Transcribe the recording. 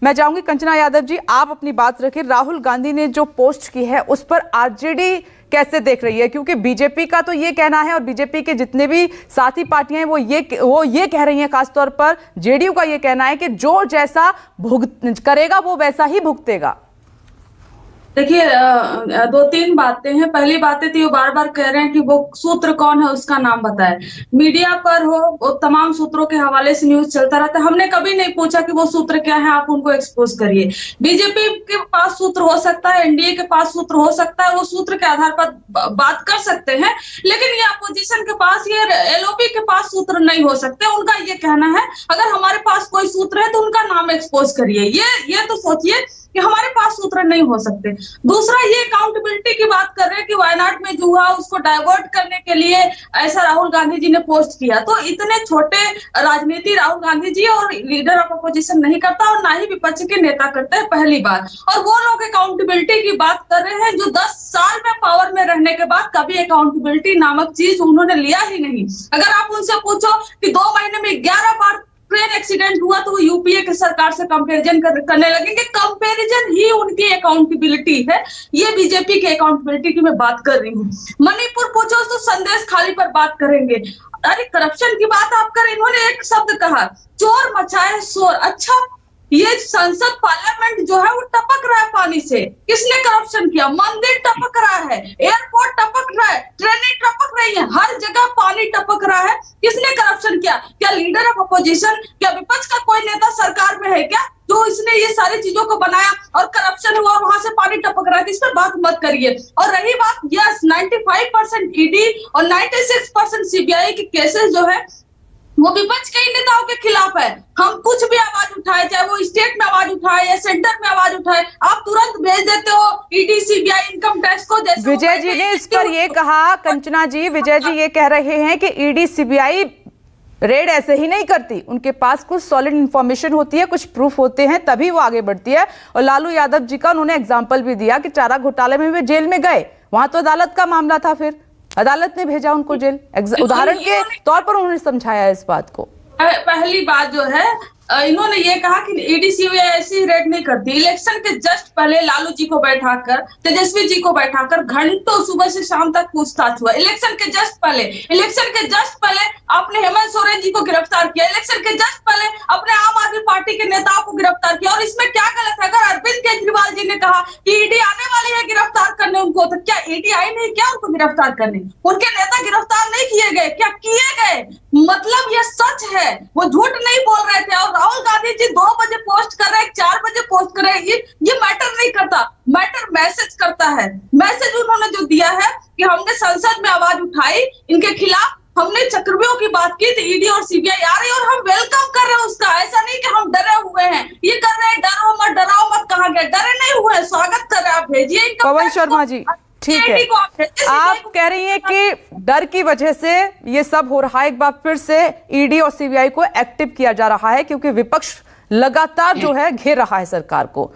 मैं चाहूंगी कंचना यादव जी, आप अपनी बात रखें। राहुल गांधी ने जो पोस्ट की है उस पर आरजेडी कैसे देख रही है? क्योंकि बीजेपी का तो ये कहना है और बीजेपी के जितने भी साथी पार्टियां हैं वो ये कह रही हैं, खासतौर पर जेडीयू का ये कहना है कि जो जैसा करेगा वो वैसा ही भुगतेगा। देखिए, दो तीन बातें हैं। पहली बातें तो ये बार बार कह रहे हैं कि वो सूत्र कौन है उसका नाम बताए। मीडिया पर वो तमाम सूत्रों के हवाले से न्यूज चलता रहता है। हमने कभी नहीं पूछा कि वो सूत्र क्या है, आप उनको एक्सपोज करिए। बीजेपी के पास सूत्र हो सकता है, एनडीए के पास सूत्र हो सकता है, वो सूत्र के आधार पर बात कर सकते हैं, लेकिन ये अपोजिशन के पास, ये एलओपी के पास सूत्र नहीं हो सकते। उनका ये कहना है अगर हमारे पास कोई सूत्र है तो उनका नाम एक्सपोज करिए। ये तो सोचिए कि हमारे पास सूत्र नहीं हो सकते। दूसरा, ये अकाउंटेबिलिटी की बात कर रहे हैं कि वायनाड में जो हुआ उसको डाइवर्ट करने के लिए ऐसा राहुल गांधी जी ने पोस्ट किया। तो इतने छोटे राजनीति राहुल गांधी जी और लीडर ऑफ अपोजिशन नहीं करता और ना ही विपक्ष के नेता करते हैं, पहली बात। और वो लोग अकाउंटेबिलिटी की बात कर रहे हैं जो 10 साल में पावर में रहने के बाद कभी अकाउंटेबिलिटी नामक चीज उन्होंने लिया ही नहीं। अगर आप उनसे पूछो कि 2 महीने में 11 बार ट्रेन एक्सीडेंट हुआ तो वो यूपीए की सरकार से कंपैरिजन करने लगेंगे। कंपैरिजन ही उनकी अकाउंटेबिलिटी है। ये बीजेपी की अकाउंटेबिलिटी की मैं बात कर रही हूँ। मणिपुर पूछो तो संदेश खाली पर बात करेंगे। अरे करप्शन की बात आप करें, इन्होंने एक शब्द कहा, चोर मचाए शोर। अच्छा, ये संसद पार्लियामेंट जो है वो टपक रहा है पानी से। किसने करप्शन किया? मंदिर टपक रहा है, एयरपोर्ट टपक रहा है, ट्रेनें टपक रही है, हर जगह पानी टपक रहा है। किसने करप्शन किया? क्या लीडर ऑफ अपोजिशन, क्या विपक्ष का कोई नेता सरकार में है क्या जो इसने ये सारी चीजों को बनाया और करप्शन हुआ वहां से पानी टपक रहा है? इस पर बात मत करिए। और रही बात, यस 95% ईडी और 96% सीबीआई के केसेस जो है वो विपक्ष के नेताओं के खिलाफ है। हम कुछ भी आवाज उठाए, चाहे वो स्टेट में आवाज उठाए या सेंटर में आवाज उठाए, आप तुरंत भेज देते हो ईडी, सीबीआई, इनकम टैक्स को। जैसे विजय जी ने इस पर ये कहा, कंचना जी, विजय जी ये कह रहे हैं कि ईडी सीबीआई रेड ऐसे ही नहीं करती, उनके पास कुछ सॉलिड इंफॉर्मेशन होती है, कुछ प्रूफ होते हैं, तभी वो आगे बढ़ती है। और लालू यादव जी का उन्होंने एग्जाम्पल भी दिया कि चारा घोटाले में वे जेल में गए, वहां तो अदालत का मामला था, फिर अदालत ने भेजा उनको जेल। उदाहरण के तौर पर उन्होंने समझाया इस बात को। पहली बात जो है, इन्होंने ये कहा कि ईडी सीबीआई ऐसी रेड नहीं करती। इलेक्शन के जस्ट पहले लालू जी को बैठाकर, तेजस्वी जी को बैठाकर घंटों सुबह से शाम तक पूछताछ हुआ। इलेक्शन के जस्ट पहले आपने हेमंत सोरेन जी को गिरफ्तार किया। इलेक्शन के जस्ट पहले अपने आम आदमी पार्टी के नेताओं को गिरफ्तार किया। और इसमें क्या गलत है? अगर अरविंद केजरीवाल जी ने कहा कि ईडी आने वाली है गिरफ्तार करने उनको, तो क्या ईडी आई नहीं क्या उनको गिरफ्तार करने? उनके नेता गिरफ्तार नहीं किए गए क्या? किए गए। मतलब ये सच है, वो झूठ नहीं बोल रहे थे। और राहुल गांधी जी 2 बजे पोस्ट कर रहे हैं, 4 बजे पोस्ट कर रहे हैं, ये मैटर नहीं करता। मैटर मैसेज करता है। मैसेज उन्होंने जो दिया है कि हमने संसद में आवाज उठाई इनके खिलाफ, हमने चक्रव्यूह की बात की, तो ईडी और सीबीआई आ रही है और हम वेलकम कर रहे हैं उसका। ऐसा नहीं कि हम डरे हुए हैं, ये कर रहे हैं डराओ मत। कहाँ गए? डरे नहीं हुए, स्वागत कर रहे हैं, आप भेजिए। पवन शर्मा जी, ठीक है, आप कह रही हैं कि डर की वजह से ये सब हो रहा है। एक बार फिर से ईडी और सीबीआई को एक्टिव किया जा रहा है क्योंकि विपक्ष लगातार जो है घेर रहा है सरकार को।